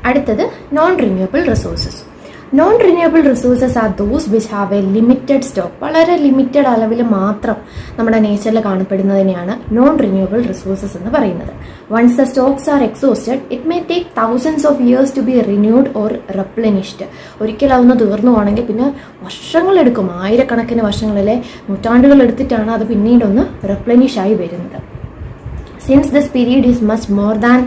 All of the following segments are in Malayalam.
അടുത്തത് non renewable resources. Non renewable resources are those which have a limited stock. വളരെ ലിമിറ്റഡ് അളവിൽ മാത്രം നമ്മുടെ നേച്ചറിൽ കാണപ്പെടുന്നതിനെയാണ് നോൺ റിന്യൂവബിൾ റിസോഴ്സസ് എന്ന് പറയുന്നത്. Once the stocks are exhausted it may take thousands of years to be renewed or replenished. ഒരിക്കൽ അതൊന്ന് തീർന്നു പോകണമെങ്കിൽ പിന്നെ വർഷങ്ങളെടുക്കും, ആയിരക്കണക്കിന് വർഷങ്ങളിലെ നൂറ്റാണ്ടുകൾ എടുത്തിട്ടാണ് അത് പിന്നീടൊന്ന് റെപ്ലനിഷ് ആയി വരുന്നത്. Since this period is much more than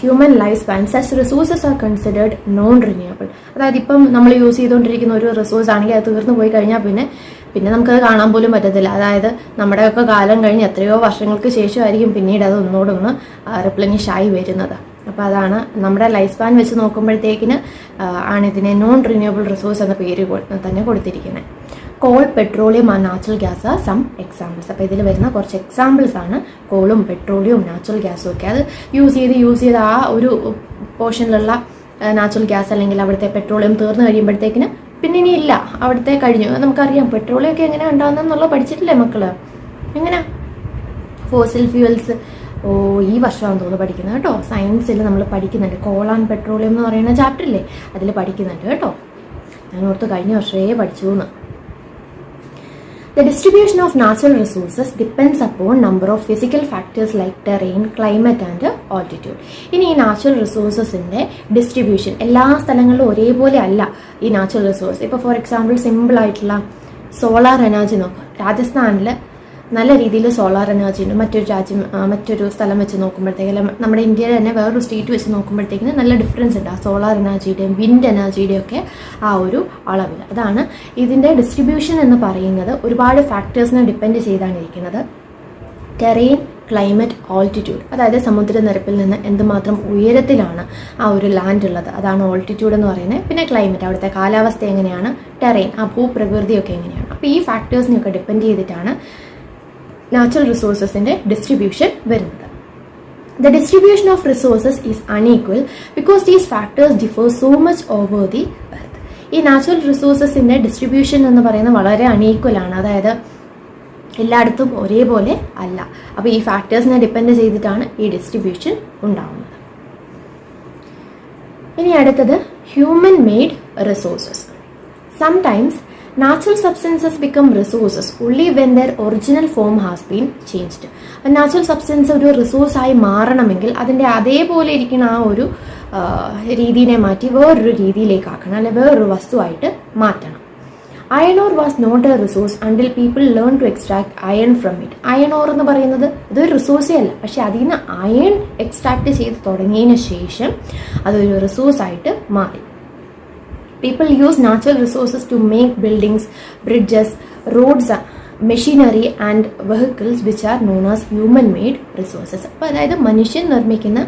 human life span such resources are considered non renewable. അതായത് ഇപ്പം നമ്മൾ യൂസ് ചെയ്തുകൊണ്ടിരിക്കുന്ന ഒരു റിസോഴ്സ് ആണെങ്കിൽ അത് തീർന്നു പോയി കഴിഞ്ഞാൽ പിന്നെ നമുക്കത് കാണാൻ പോലും പറ്റത്തില്ല. അതായത് നമ്മുടെയൊക്കെ കാലം കഴിഞ്ഞ് എത്രയോ വർഷങ്ങൾക്ക് ശേഷമായിരിക്കും പിന്നീട് അത് ഒന്നുകൂടൊന്ന് റിപ്ലനിഷ് ആയി വരുന്നത്. അപ്പോൾ അതാണ് നമ്മുടെ ലൈഫ് സ്പാൻ വെച്ച് നോക്കുമ്പോഴത്തേക്കിന് ആണ് ഇതിനെ നോൺ റിന്യൂവബിൾ റിസോഴ്സ് എന്ന പേര് തന്നെ കൊടുത്തിരിക്കുന്നത്. Coal, petroleum and natural gas are some examples. അപ്പോൾ ഇതിൽ വരുന്ന കുറച്ച് എക്സാമ്പിൾസ് ആണ് കോളും പെട്രോളിയവും നാച്ചുറൽ ഗ്യാസും ഒക്കെ. അത് യൂസ് ചെയ്ത് ആ ഒരു പോർഷനിലുള്ള നാച്ചുറൽ ഗ്യാസ് അല്ലെങ്കിൽ അവിടുത്തെ പെട്രോളിയം തീർന്നു കഴിയുമ്പോഴത്തേക്കിന് പിന്നെ ഇനി ഇല്ല, അവിടുത്തെ കഴിഞ്ഞു. നമുക്കറിയാം പെട്രോളിയം ഒക്കെ എങ്ങനെ ഉണ്ടാകുന്നതെന്നുള്ളത് പഠിച്ചിട്ടില്ലേ മക്കള്? എങ്ങനെ ഫോസിൽ ഫ്യൂവൽസ് ഈ വർഷമാണെന്ന് തോന്നുന്നു പഠിക്കുന്നത് കേട്ടോ. സയൻസിൽ നമ്മൾ പഠിക്കുന്നുണ്ട്. കോൾ ആൻഡ് പെട്രോളിയം എന്ന് പറയുന്ന ചാപ്റ്ററില്ലേ, അതിൽ പഠിക്കുന്നുണ്ട് കേട്ടോ. ഞാൻ ഓർത്ത് കഴിഞ്ഞ വർഷമേ പഠിച്ചു എന്ന്. The distribution of natural resources depends upon number of physical factors like terrain, climate and altitude. ഇനി ഈ നാച്ചുറൽ റിസോഴ്സസിൻ്റെ ഡിസ്ട്രിബ്യൂഷൻ എല്ലാ സ്ഥലങ്ങളിലും ഒരേപോലെ അല്ല. ഈ നാച്ചുറൽ റിസോഴ്സ് ഇപ്പോൾ ഫോർ എക്സാമ്പിൾ സിമ്പിൾ ആയിട്ടുള്ള സോളാർ എനർജി നോക്കാം. രാജസ്ഥാനിൽ നല്ല രീതിയിൽ സോളാർ എനർജി ഉണ്ട്. മറ്റൊരു സ്ഥലം വെച്ച് നോക്കുമ്പോഴത്തേക്കും നമ്മുടെ ഇന്ത്യയിൽ തന്നെ വേറൊരു സ്റ്റേറ്റ് വെച്ച് നോക്കുമ്പോഴത്തേക്കിന് നല്ല ഡിഫറൻസ് ഉണ്ട് ആ സോളാർ എനർജിയുടെയും വിൻഡ് എനർജിയുടെയും ഒക്കെ ആ ഒരു അളവിൽ. അതാണ് ഇതിൻ്റെ ഡിസ്ട്രിബ്യൂഷൻ എന്ന് പറയുന്നത്. ഒരുപാട് ഫാക്ടേഴ്സിനെ ഡിപ്പെൻഡ് ചെയ്താണ് ഇരിക്കുന്നത്. ടെറെയിൻ, ക്ലൈമറ്റ്, ഓൾട്ടിറ്റ്യൂഡ്, അതായത് സമുദ്രനിരപ്പിൽ നിന്ന് എന്തുമാത്രം ഉയരത്തിലാണ് ആ ഒരു ലാൻഡ് ഉള്ളത്, അതാണ് ഓൾട്ടിറ്റ്യൂഡ് എന്ന് പറയുന്നത്. പിന്നെ ക്ലൈമറ്റ്, അവിടുത്തെ കാലാവസ്ഥ എങ്ങനെയാണ്, ടെറെയിൻ, ആ ഭൂപ്രകൃതിയൊക്കെ എങ്ങനെയാണ്. അപ്പോൾ ഈ ഫാക്ടേഴ്സിനെയൊക്കെ ഡിപ്പെൻഡ് ചെയ്തിട്ടാണ് നാച്ചുറൽ റിസോഴ്സസിൻ്റെ ഡിസ്ട്രിബ്യൂഷൻ വരുന്നത്. The distribution of resources is unequal because these factors differ so much over the earth. ഈ നാച്ചുറൽ റിസോഴ്സസിൻ്റെ ഡിസ്ട്രിബ്യൂഷൻ എന്ന് പറയുന്നത് വളരെ അൺഈക്വൽ ആണ്. അതായത് എല്ലായിടത്തും ഒരേപോലെ അല്ല. അപ്പോൾ ഈ ഫാക്ടേഴ്സിനെ ഡിപ്പെൻഡ് ചെയ്തിട്ടാണ് ഈ ഡിസ്ട്രിബ്യൂഷൻ ഉണ്ടാവുന്നത്. ഇനി അടുത്തത് human made resources. Sometimes natural substances become resources only when their original form has been changed. Natural substance ഒരു റിസോഴ്സായി മാറണമെങ്കിൽ അതിൻ്റെ അതേപോലെ ഇരിക്കുന്ന ആ ഒരു രീതിയെ മാറ്റി വേറൊരു രീതിയിലേക്ക് ആക്കണം, അല്ലെങ്കിൽ വേറൊരു വസ്തുവായിട്ട് മാറ്റണം. Iron ore was not a resource until people learn to extract iron from it. Iron ore എന്ന് പറയുന്നത് ഇതൊരു റിസോഴ്സേ അല്ല, പക്ഷെ അതിൽ നിന്ന് അയൺ എക്സ്ട്രാക്ട് ചെയ്ത് തുടങ്ങിയതിന് ശേഷം അതൊരു റിസോഴ്സായിട്ട് മാറി. People use natural resources to make buildings, bridges, roads, machinery and vehicles which are known as human made resources. അപ്പോൾ അതായത് മനുഷ്യൻ നിർമ്മിക്കുന്ന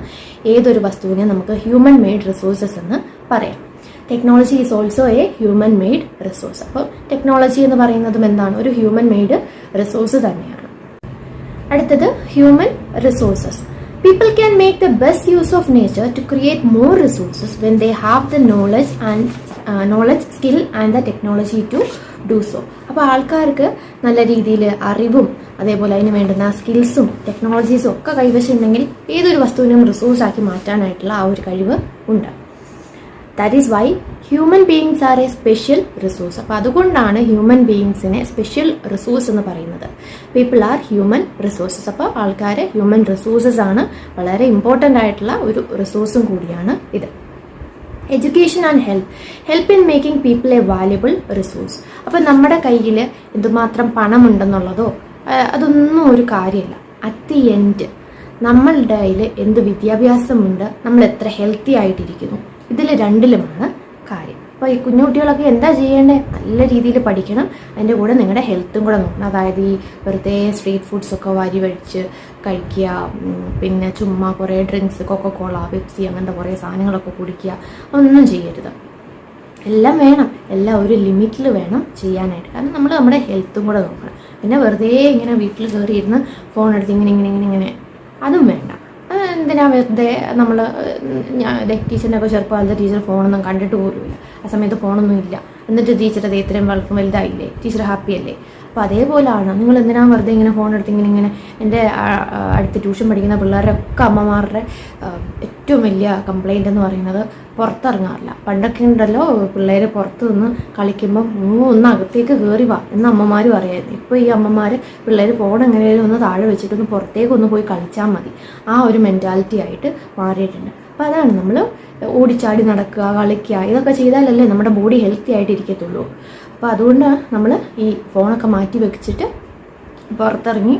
ഏതൊരു വസ്തുവിനെ നമുക്ക് ഹ്യൂമൻ മെയ്ഡ് റിസോഴ്സസ് എന്ന് പറയാം. Technology is also A human made resource. അപ്പോൾ ടെക്നോളജി എന്ന് പറയുന്നതും എന്താണ്, ഒരു ഹ്യൂമൻ മെയ്ഡ് റിസോഴ്സ് തന്നെയാണ്. അടുത്തത് human resources. People can make the best use of nature to create more resources when they have the knowledge, skill and the technology to do so. അപ്പോൾ ആൾക്കാർക്ക് നല്ല രീതിയിൽ അറിവും അതേപോലെ അതിന് വേണ്ടുന്ന സ്കിൽസും ടെക്നോളജീസും ഒക്കെ കൈവശം ഉണ്ടെങ്കിൽ ഏതൊരു വസ്തുവിനും റിസോഴ്സാക്കി മാറ്റാനായിട്ടുള്ള ആ ഒരു കഴിവ് ഉണ്ട്. That is why human beings are a special resource. അപ്പോൾ അതുകൊണ്ടാണ് ഹ്യൂമൻ ബീയിങ്സിനെ സ്പെഷ്യൽ റിസോഴ്സ് എന്ന് പറയുന്നത്. People are human resources. അപ്പോൾ ആൾക്കാർ ഹ്യൂമൻ റിസോഴ്സസ് ആണ്, വളരെ ഇമ്പോർട്ടൻ്റ് ആയിട്ടുള്ള ഒരു റിസോഴ്സും കൂടിയാണ് ഇത്. Education and help in making people A valuable resource. അപ്പോൾ നമ്മുടെ കയ്യിൽ എന്തുമാത്രം പണമുണ്ടെന്നുള്ളതോ അതൊന്നും ഒരു കാര്യമല്ല. അറ്റ് ദി എൻഡ് നമ്മളുടെ കയ്യിൽ എന്ത് വിദ്യാഭ്യാസമുണ്ട്, നമ്മൾ എത്ര ഹെൽത്തി ആയിട്ടിരിക്കുന്നു, ഇതിൽ രണ്ടിലുമാണ് കാര്യം. അപ്പോൾ ഈ കുഞ്ഞുകുട്ടികളൊക്കെ എന്താ ചെയ്യേണ്ടത്, നല്ല രീതിയിൽ പഠിക്കണം, അതിൻ്റെ കൂടെ നിങ്ങളുടെ ഹെൽത്തും കൂടെ നോക്കണം. അതായത് ഈ വെറുതെ സ്ട്രീറ്റ് ഫുഡ്സൊക്കെ വാരി കഴിച്ച് കഴിക്കുക, പിന്നെ ചുമ്മാ കുറേ ഡ്രിങ്ക്സ്, കൊക്കക്കോള, പെപ്സി അങ്ങനത്തെ കുറേ സാധനങ്ങളൊക്കെ കുടിക്കുക, ഒന്നും ചെയ്യരുത്. എല്ലാം വേണം, എല്ലാം ഒരു ലിമിറ്റിൽ വേണം ചെയ്യാനായിട്ട്. കാരണം നമ്മൾ നമ്മുടെ ഹെൽത്തും കൂടെ നോക്കണം. പിന്നെ വെറുതെ ഇങ്ങനെ വീട്ടിൽ കയറി ഇരുന്ന് ഫോൺ എടുത്ത് ഇങ്ങനെ അതും വേണ്ട. എന്തിനാ വെറുതെ നമ്മൾ ടീച്ചറിനൊക്കെ ചെറുപ്പകാലത്ത് ടീച്ചർ ഫോണൊന്നും കണ്ടിട്ട് പോലുമില്ല. ആ സമയത്ത് ഫോണൊന്നും ഇല്ല, എന്നിട്ട് ടീച്ചർ ഇത്രയും വലുതായില്ലേ, ടീച്ചർ ഹാപ്പി അല്ലേ. അപ്പോൾ അതേപോലെയാണ്, നിങ്ങൾ എന്തിനാണ് വെറുതെ ഇങ്ങനെ ഫോൺ എടുത്ത് ഇങ്ങനെ എൻ്റെ അടുത്ത് ട്യൂഷൻ പഠിക്കുന്ന പിള്ളേരുടെ ഒക്കെ അമ്മമാരുടെ ഏറ്റവും വലിയ കംപ്ലൈൻറ്റ് എന്ന് പറയുന്നത് പുറത്തിറങ്ങാറില്ല. പണ്ടൊക്കെ ഉണ്ടല്ലോ പിള്ളേർ പുറത്ത് നിന്ന് കളിക്കുമ്പം ഒന്ന് അകത്തേക്ക് കയറി വാ എന്ന് അമ്മമാർ പറയായിരുന്നു. ഇപ്പോൾ ഈ അമ്മമാർ പിള്ളേർ ഫോൺ എങ്ങനെയും ഒന്ന് താഴെ വെച്ചിട്ടൊന്ന് പുറത്തേക്കൊന്ന് പോയി കളിച്ചാൽ മതി, ആ ഒരു മെൻറ്റാലിറ്റി ആയിട്ട് മാറിയിട്ടുണ്ട്. അപ്പോൾ അതാണ്, നമ്മൾ ഓടിച്ചാടി നടക്കുക, കളിക്കുക, ഇതൊക്കെ ചെയ്താലല്ലേ നമ്മുടെ ബോഡി ഹെൽത്തി ആയിട്ട് ഇരിക്കത്തുള്ളൂ. അപ്പോൾ അതുകൊണ്ട് നമ്മൾ ഈ ഫോണൊക്കെ മാറ്റി വെച്ചിട്ട് പുറത്തിറങ്ങി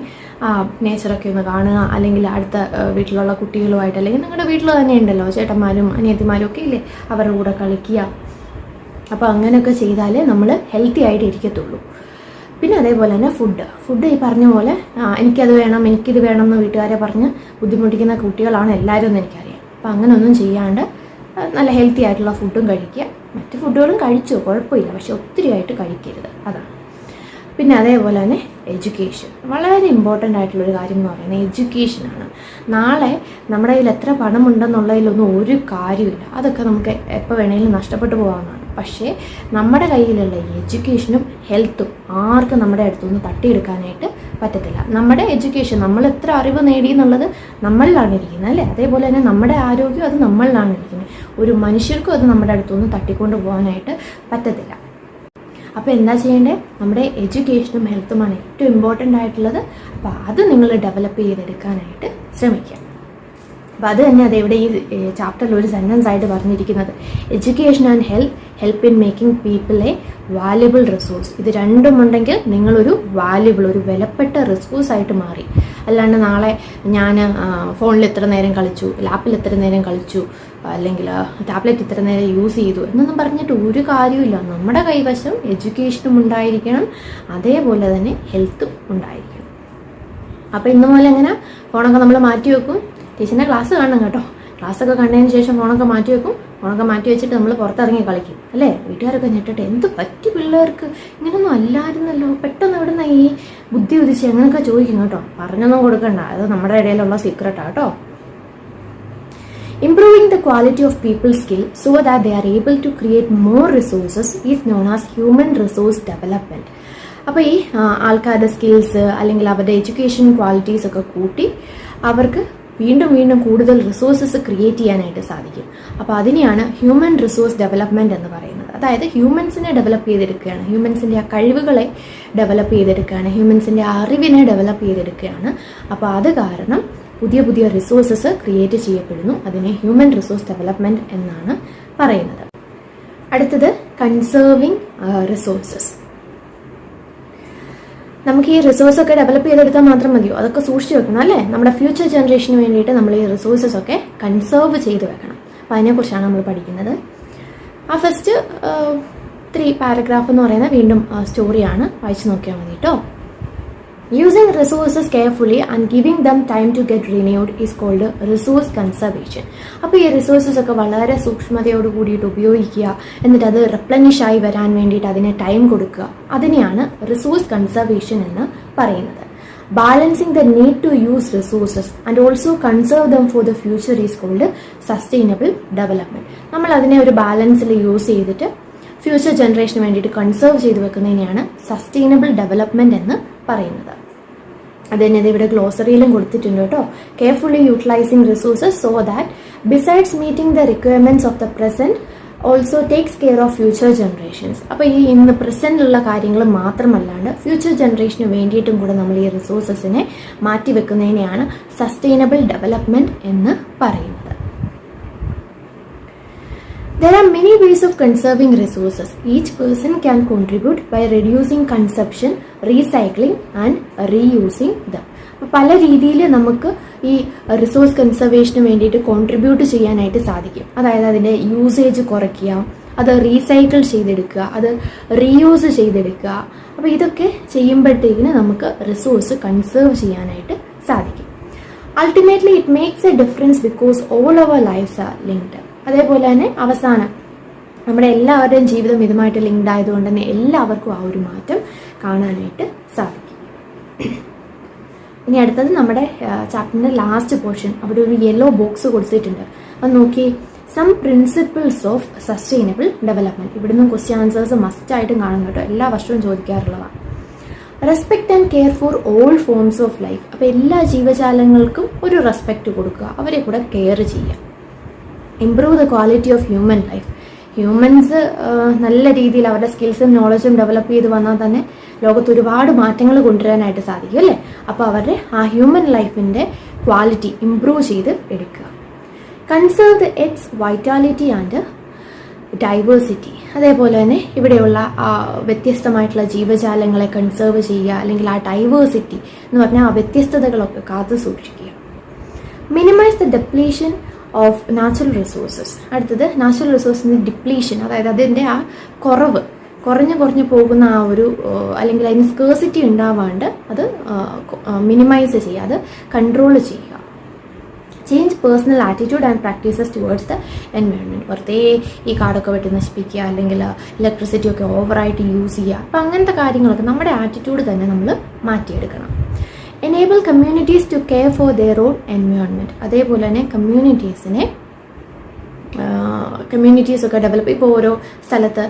നേച്ചറൊക്കെ ഒന്ന് കാണുക, അല്ലെങ്കിൽ അടുത്ത വീട്ടിലുള്ള കുട്ടികളുമായിട്ട്, അല്ലെങ്കിൽ നിങ്ങളുടെ വീട്ടിൽ തന്നെ ഉണ്ടല്ലോ ചേട്ടന്മാരും അനിയത്തിമാരും ഒക്കെ ഇല്ലേ, അവരുടെ കൂടെ കളിക്കുക. അപ്പോൾ അങ്ങനെയൊക്കെ ചെയ്താലേ നമ്മൾ ഹെൽത്തി ആയിട്ട് ഇരിക്കത്തുള്ളൂ. പിന്നെ അതേപോലെ തന്നെ ഫുഡ് ഈ പറഞ്ഞ പോലെ എനിക്കത് വേണം എനിക്കിത് വേണം എന്ന് വീട്ടുകാരെ പറഞ്ഞ് ബുദ്ധിമുട്ടിക്കുന്ന കുട്ടികളാണ് എല്ലാവരും എന്ന് എനിക്കറിയാം. അപ്പോൾ അങ്ങനെയൊന്നും ചെയ്യാണ്ട് നല്ല ഹെൽത്തി ആയിട്ടുള്ള ഫുഡും കഴിക്കുക. മറ്റ് ഫുഡുകളും കഴിച്ചോ കുഴപ്പമില്ല, പക്ഷെ ഒത്തിരി ആയിട്ട് കഴിക്കരുത്, അതാണ്. പിന്നെ അതേപോലെ തന്നെ എഡ്യൂക്കേഷൻ, വളരെ ഇമ്പോർട്ടൻ്റ് ആയിട്ടുള്ളൊരു കാര്യം എന്ന് പറയുന്നത് എഡ്യൂക്കേഷനാണ്. നാളെ നമ്മുടെ കയ്യിൽ എത്ര പണമുണ്ടെന്നുള്ളതിലൊന്നും ഒരു കാര്യമില്ല, അതൊക്കെ നമുക്ക് എപ്പോൾ വേണമെങ്കിലും നഷ്ടപ്പെട്ടു പോകാവുന്നതാണ്. പക്ഷേ നമ്മുടെ കയ്യിലുള്ള ഈ എഡ്യൂക്കേഷനും ഹെൽത്തും ആർക്കും നമ്മുടെ അടുത്തുനിന്ന് തട്ടിയെടുക്കാനായിട്ട് പറ്റത്തില്ല. നമ്മുടെ എഡ്യൂക്കേഷൻ, നമ്മൾ എത്ര അറിവ് നേടി എന്നുള്ളത് നമ്മളിലാണ് ഇരിക്കുന്നത് അല്ലേ, അതേപോലെ തന്നെ നമ്മുടെ ആരോഗ്യം അത് നമ്മളിലാണ് ഇരിക്കുന്നത്. ഒരു മനുഷ്യർക്കും അത് നമ്മുടെ അടുത്തുനിന്ന് തട്ടിക്കൊണ്ട് പോകാനായിട്ട് പറ്റത്തില്ല. അപ്പോൾ എന്താ ചെയ്യേണ്ടത്, നമ്മുടെ എഡ്യൂക്കേഷനും ഹെൽത്തുമാണ് ഏറ്റവും ഇമ്പോർട്ടൻ്റ് ആയിട്ടുള്ളത്. അപ്പോൾ അത് നിങ്ങൾ ഡെവലപ്പ് ചെയ്തെടുക്കാനായിട്ട് ശ്രമിക്കുക. അപ്പോൾ അത് തന്നെ അതെവിടെ ഈ ചാപ്റ്ററിൽ ഒരു സെൻറ്റൻസ് ആയിട്ട് പറഞ്ഞിരിക്കുന്നത്, education and help in making people A valuable resource. ഇത് രണ്ടും ഉണ്ടെങ്കിൽ നിങ്ങളൊരു വാല്യുബിൾ, ഒരു വിലപ്പെട്ട റിസോഴ്സ് ആയിട്ട് മാറി. അല്ലാണ്ട് നാളെ ഞാൻ ഫോണിൽ ഇത്ര നേരം കളിച്ചു, ലാപ്പിൽ ഇത്ര നേരം കളിച്ചു, അല്ലെങ്കിൽ ടാബ്ലറ്റ് ഇത്ര നേരം യൂസ് ചെയ്തു എന്നൊന്നും പറഞ്ഞിട്ട് ഒരു കാര്യമില്ല. നമ്മുടെ കൈവശം എഡ്യൂക്കേഷനും ഉണ്ടായിരിക്കണം, അതേപോലെ തന്നെ ഹെൽത്തും ഉണ്ടായിരിക്കണം. അപ്പോൾ ഇന്ന് പോലെ എങ്ങനെ ഫോണൊക്കെ നമ്മൾ മാറ്റി വെക്കും, ടീച്ചറിൻ്റെ ക്ലാസ് കാണണം കേട്ടോ, ക്ലാസ്സൊക്കെ കണ്ടതിന് ശേഷം ഫോണൊക്കെ മാറ്റി വെക്കും, ഫോണൊക്കെ മാറ്റി വെച്ചിട്ട് നമ്മൾ പുറത്തിറങ്ങി കളിക്കും അല്ലേ. വീട്ടുകാരൊക്കെ ഞെട്ടിട്ട് എന്ത് പറ്റി പിള്ളേർക്ക്, ഇങ്ങനൊന്നും അല്ലായിരുന്നല്ലോ, പെട്ടെന്ന് എവിടുന്ന ഈ ബുദ്ധി ഉദിച്ച് അങ്ങനെയൊക്കെ ചോദിക്കും കേട്ടോ. പറഞ്ഞൊന്നും കൊടുക്കണ്ട, അത് നമ്മുടെ ഇടയിലുള്ള സീക്രട്ടാണ് കേട്ടോ. Improving the quality of people's skill so that they are able to create more resources is known as human resource development. അപ്പോൾ ഈ ആൾക്കാരുടെ സ്കിൽസ് അല്ലെങ്കിൽ അവരുടെ എഡ്യൂക്കേഷൻ ക്വാളിറ്റീസ് ഒക്കെ കൂട്ടി അവർക്ക് വീണ്ടും വീണ്ടും കൂടുതൽ റിസോഴ്സസ് ക്രിയേറ്റ് ചെയ്യാനായിട്ട് സാധിക്കും. അപ്പോൾ അതിനെയാണ് ഹ്യൂമൻ റിസോഴ്സ് ഡെവലപ്മെൻറ്റ് എന്ന് പറയുന്നത്. അതായത് ഹ്യൂമൻസിനെ ഡെവലപ്പ് ചെയ്തെടുക്കുകയാണ്, ഹ്യൂമൻസിൻ്റെ ആ കഴിവുകളെ ഡെവലപ്പ് ചെയ്തെടുക്കുകയാണ്, ഹ്യൂമൻസിൻ്റെ അറിവിനെ ഡെവലപ്പ് ചെയ്തെടുക്കുകയാണ്. അപ്പോൾ അത് കാരണം പുതിയ പുതിയ റിസോഴ്സസ് ക്രിയേറ്റ് ചെയ്യപ്പെടുന്നു. അതിനെ ഹ്യൂമൻ റിസോഴ്സ് ഡെവലപ്മെൻറ്റ് എന്നാണ് പറയുന്നത്. അടുത്തത് കൺസേർവിങ് റിസോഴ്സസ്. നമുക്ക് ഈ റിസോഴ്സൊക്കെ ഡെവലപ്പ് ചെയ്തെടുത്താൽ മാത്രം മതിയോ, അതൊക്കെ സൂക്ഷിച്ച് വെക്കണം അല്ലേ. നമ്മുടെ ഫ്യൂച്ചർ ജനറേഷന് വേണ്ടിയിട്ട് നമ്മൾ ഈ റിസോഴ്സസ് ഒക്കെ കൺസേർവ് ചെയ്ത് വെക്കണം. അപ്പോൾ അതിനെക്കുറിച്ചാണ് നമ്മൾ പഠിക്കുന്നത്. ആ ഫസ്റ്റ് 3 പാരഗ്രാഫ് എന്ന് പറയുന്നത് വീണ്ടും സ്റ്റോറിയാണ്, വായിച്ച് നോക്കിയാൽ മതി കേട്ടോ. Using resources carefully and giving them time to get renewed is called resource conservation. അപ്പോൾ ഈ റിസോഴ്സസ് ഒക്കെ വളരെ സൂക്ഷ്മതയോട് കൂടിയിട്ട് ഉപയോഗിക്കുക, എന്നിട്ട് അത് റിപ്ലനിഷ് ആയി വരാൻ വേണ്ടിയിട്ട് അതിന് ടൈം കൊടുക്കുക, അതിനെയാണ് റിസോഴ്സ് കൺസർവേഷൻ എന്ന് പറയുന്നത്. Balancing the need to use resources and also conserve them for the future is called sustainable development. നമ്മൾ അതിനെ ഒരു ബാലൻസിൽ യൂസ് ചെയ്തിട്ട് ഫ്യൂച്ചർ ജനറേഷന് വേണ്ടിയിട്ട് കൺസേർവ് ചെയ്ത് വെക്കുന്നതിനെയാണ് സസ്റ്റൈനബിൾ ഡെവലപ്മെൻറ്റ് എന്ന് പറയുന്നത്. അത് തന്നെ ഇവിടെ ഗ്ലോസറിയിലും കൊടുത്തിട്ടുണ്ട് കേട്ടോ. Carefully utilising resources so that besides meeting the requirements of the present also takes care of future generations. അപ്പോൾ ഈ ഇന്ന് പ്രസൻറ്റിലുള്ള കാര്യങ്ങൾ മാത്രമല്ലാണ്ട് ഫ്യൂച്ചർ ജനറേഷന് വേണ്ടിയിട്ടും കൂടെ നമ്മൾ ഈ റിസോഴ്സസിനെ മാറ്റി വെക്കുന്നതിനെയാണ് സസ്റ്റൈനബിൾ ഡെവലപ്മെൻറ്റ് എന്ന് പറയുന്നത്. There are many ways of conserving resources. Each person can contribute by reducing consumption, recycling and reusing them. പല രീതിയിൽ നമുക്ക് ഈ റിസോഴ്സ് കൺസർവേഷന് വേണ്ടിയിട്ട് കോൺട്രിബ്യൂട്ട് ചെയ്യാനായിട്ട് സാധിക്കും. അതായത് അതിൻ്റെ യൂസേജ് കുറയ്ക്കുക, അത് റീസൈക്കിൾ ചെയ്തെടുക്കുക, അത് റീയൂസ് ചെയ്തെടുക്കുക. അപ്പോൾ ഇതൊക്കെ ചെയ്യുമ്പോഴത്തേക്കിന് നമുക്ക് റിസോഴ്സ് കൺസേർവ് ചെയ്യാനായിട്ട് സാധിക്കും. Ultimately it makes a difference because all our lifes are linked. അതേപോലെ തന്നെ അവസാനം നമ്മുടെ എല്ലാവരുടെയും ജീവിതം ഇതുമായിട്ട് ലിങ്ക്ഡ് ആയതുകൊണ്ട് തന്നെ എല്ലാവർക്കും ആ ഒരു മാറ്റം കാണാനായിട്ട് സാധിക്കും. ഇനി അടുത്തത് നമ്മുടെ ചാപ്റ്ററിൻ്റെ ലാസ്റ്റ് പോർഷൻ. അവിടെ ഒരു യെല്ലോ ബോക്സ് കൊടുത്തിട്ടുണ്ട്, അത് നോക്കി. Some principles of sustainable development. ഇവിടുന്ന് ക്വസ്റ്റ്യൻ ആൻസേഴ്സ് മസ്റ്റായിട്ടും കാണും കേട്ടോ, എല്ലാ വർഷവും ചോദിക്കാറുള്ളതാണ്. Respect and care for all forms of life. അപ്പോൾ എല്ലാ ജീവജാലങ്ങൾക്കും ഒരു റെസ്പെക്റ്റ് കൊടുക്കുക, അവരെ കൂടെ കെയർ ചെയ്യുക. Improve the quality of human life. Humans നല്ല രീതിയിൽ അവരുടെ സ്കിൽസും നോളജും ഡെവലപ്പ് ചെയ്ത് വന്നാൽ തന്നെ ലോകത്ത് ഒരുപാട് മാറ്റങ്ങൾ കൊണ്ടുവരാനായിട്ട് സാധിക്കും അല്ലേ. അപ്പോൾ അവരുടെ ആ ഹ്യൂമൻ ലൈഫിൻ്റെ ക്വാളിറ്റി ഇംപ്രൂവ് ചെയ്ത് എടുക്കുക. Conserve the earth's vitality and diversity. അതേപോലെ തന്നെ ഇവിടെയുള്ള വ്യത്യസ്തമായിട്ടുള്ള ജീവജാലങ്ങളെ കൺസേർവ് ചെയ്യുക, അല്ലെങ്കിൽ ആ ഡൈവേഴ്സിറ്റി എന്ന് പറഞ്ഞാൽ ആ വ്യത്യസ്തതകളൊക്കെ കാത്തു സൂക്ഷിക്കുക. Minimise the depletion of natural resources. അടുത്തത് നാച്ചുറൽ റിസോഴ്സിൻ്റെ ഡിപ്ലീഷൻ, അതായത് അതിൻ്റെ ആ കുറഞ്ഞു പോകുന്ന ആ ഒരു അല്ലെങ്കിൽ അതിന് സ്കേഴ്സിറ്റി ഉണ്ടാവാണ്ട് അത് മിനിമൈസ് ചെയ്യുക, അത് കൺട്രോൾ ചെയ്യുക. Change personal attitude and practices towards the environment. വെറുതെ ഈ കാടൊക്കെ വെട്ടി നശിപ്പിക്കുക, അല്ലെങ്കിൽ ഇലക്ട്രിസിറ്റി ഒക്കെ ഓവറായിട്ട് യൂസ് ചെയ്യുക. അപ്പം അങ്ങനത്തെ കാര്യങ്ങളൊക്കെ നമ്മുടെ ആറ്റിറ്റ്യൂഡ് തന്നെ നമ്മൾ മാറ്റിയെടുക്കണം. Enable communities to care for their own environment. അതേപോലെ തന്നെ കമ്മ്യൂണിറ്റീസൊക്കെ ഡെവലപ്പ്, ഇപ്പോൾ ഓരോ സ്ഥലത്ത്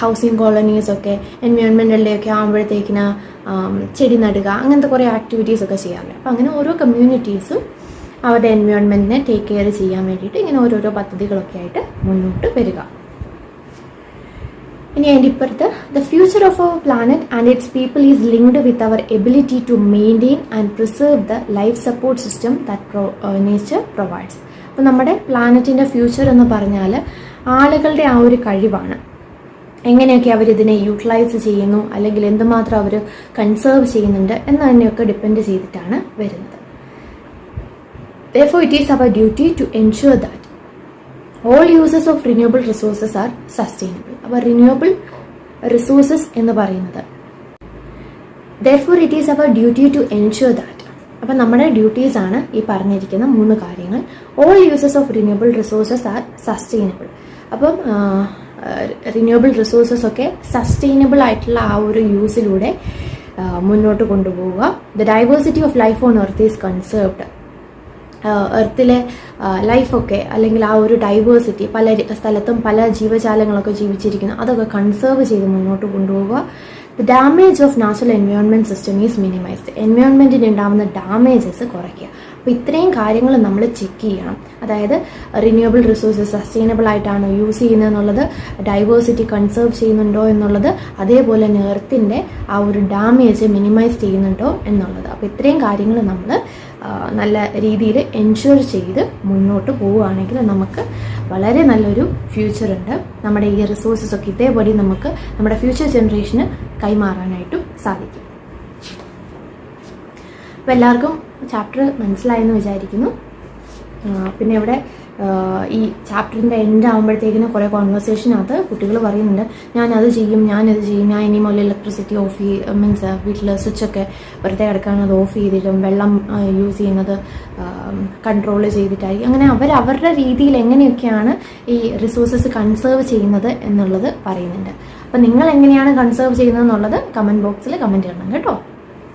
ഹൗസിങ് കോളനീസൊക്കെ എൻവയോൺമെൻറ്റലിലേക്ക് ആകുമ്പോഴത്തേക്കിന് ചെടി നടുക, അങ്ങനത്തെ കുറേ ആക്ടിവിറ്റീസൊക്കെ ചെയ്യാറുണ്ട്. അപ്പോൾ അങ്ങനെ ഓരോ കമ്മ്യൂണിറ്റീസും അവരുടെ എൻവയോൺമെൻറ്റിനെ ടേക്ക് കെയർ ചെയ്യാൻ വേണ്ടിയിട്ട് ഇങ്ങനെ ഓരോരോ പദ്ധതികളൊക്കെ ആയിട്ട് മുന്നോട്ട് വരിക. ഇനി അതിൻ്റെ ഇപ്പുറത്ത് the future of our planet and its people is linked with our ability to maintain and preserve the life support system that nature provides. അപ്പോൾ നമ്മുടെ പ്ലാനറ്റിൻ്റെ ഫ്യൂച്ചർ എന്ന് പറഞ്ഞാൽ ആളുകളുടെ ആ ഒരു കഴിവാണ്. എങ്ങനെയൊക്കെ അവരിതിനെ യൂട്ടിലൈസ് ചെയ്യുന്നു, അല്ലെങ്കിൽ എന്തുമാത്രം അവർ കൺസേർവ് ചെയ്യുന്നുണ്ട് എന്നതിനെയൊക്കെ ഡിപ്പെൻഡ് ചെയ്തിട്ടാണ് വരുന്നത്. Therefore, it is our duty to ensure that all uses of renewable resources are sustainable. അപ്പോൾ renewable resources എന്ന് പറയുന്നത് therefore it is our duty to ensure that. അപ്പം നമ്മുടെ ഡ്യൂട്ടീസ് ആണ് ഈ പറഞ്ഞിരിക്കുന്ന 3 കാര്യങ്ങൾ. All uses of renewable resources are sustainable. അപ്പം റിന്യൂവബിൾ റിസോഴ്സസ് ഒക്കെ സസ്റ്റൈനബിൾ ആയിട്ടുള്ള ആ ഒരു യൂസിലൂടെ മുന്നോട്ട് കൊണ്ടുപോവുക. The diversity of life on earth is conserved. എർത്തിലെ ലൈഫൊക്കെ, അല്ലെങ്കിൽ ആ ഒരു ഡൈവേഴ്സിറ്റി, പല സ്ഥലത്തും പല ജീവജാലങ്ങളൊക്കെ ജീവിച്ചിരിക്കുന്നു, അതൊക്കെ കൺസേർവ് ചെയ്ത് മുന്നോട്ട് കൊണ്ടുപോവുക. The damage of natural environment system is minimised. എൻവയോൺമെൻറ്റിന് ഉണ്ടാകുന്ന ഡാമേജസ് കുറയ്ക്കുക. അപ്പോൾ ഇത്രയും കാര്യങ്ങൾ നമ്മൾ ചെക്ക് ചെയ്യണം. അതായത് റിന്യൂവബിൾ റിസോഴ്സസ് സസ്റ്റൈനബിൾ ആയിട്ടാണോ യൂസ് ചെയ്യുന്നത് എന്നുള്ളത്, ഡൈവേഴ്സിറ്റി കൺസേർവ് ചെയ്യുന്നുണ്ടോ എന്നുള്ളത്, അതേപോലെ തന്നെ എർത്തിൻ്റെ ആ ഒരു ഡാമേജ് മിനിമൈസ് ചെയ്യുന്നുണ്ടോ എന്നുള്ളത്. അപ്പോൾ ഇത്രയും കാര്യങ്ങൾ നമ്മൾ നല്ല രീതിയിൽ എൻഷുർ ചെയ്ത് മുന്നോട്ട് പോവുകയാണെങ്കിൽ നമുക്ക് വളരെ നല്ലൊരു ഫ്യൂച്ചറുണ്ട്. നമ്മുടെ ഈ റിസോഴ്സസൊക്കെ ഇതേപടി നമുക്ക് നമ്മുടെ ഫ്യൂച്ചർ ജനറേഷന് കൈമാറാനായിട്ടും സാധിക്കും. അപ്പോൾ എല്ലാവർക്കും ചാപ്റ്റർ മനസ്സിലായെന്ന് വിചാരിക്കുന്നു. പിന്നെ ഇവിടെ ഈ ചാപ്റ്ററിൻ്റെ എൻഡ് ആകുമ്പോഴത്തേക്കിന് കുറേ കോൺവെർസേഷനകത്ത് കുട്ടികൾ പറയുന്നുണ്ട്, ഞാനത് ചെയ്യും, ഞാനിത് ചെയ്യും, ഞാൻ ഇനി മുതൽ ഇലക്ട്രിസിറ്റി ഓഫ് മീൻസ് വീട്ടിൽ സ്വിച്ചൊക്കെ വെറുതെ കിടക്കുകയാണ്, അത് ഓഫ് ചെയ്തിട്ടും വെള്ളം യൂസ് ചെയ്യുന്നത് കൺട്രോൾ ചെയ്തിട്ടായിരിക്കും. അങ്ങനെ അവരുടെ രീതിയിൽ എങ്ങനെയൊക്കെയാണ് ഈ റിസോഴ്സസ് കൺസേർവ് ചെയ്യുന്നത് എന്നുള്ളത് പറയുന്നുണ്ട്. അപ്പം നിങ്ങൾ എങ്ങനെയാണ് കൺസേർവ് ചെയ്യുന്നത് എന്നുള്ളത് കമൻറ്റ് ബോക്സിൽ കമൻറ്റ് ചെയ്യണം കേട്ടോ.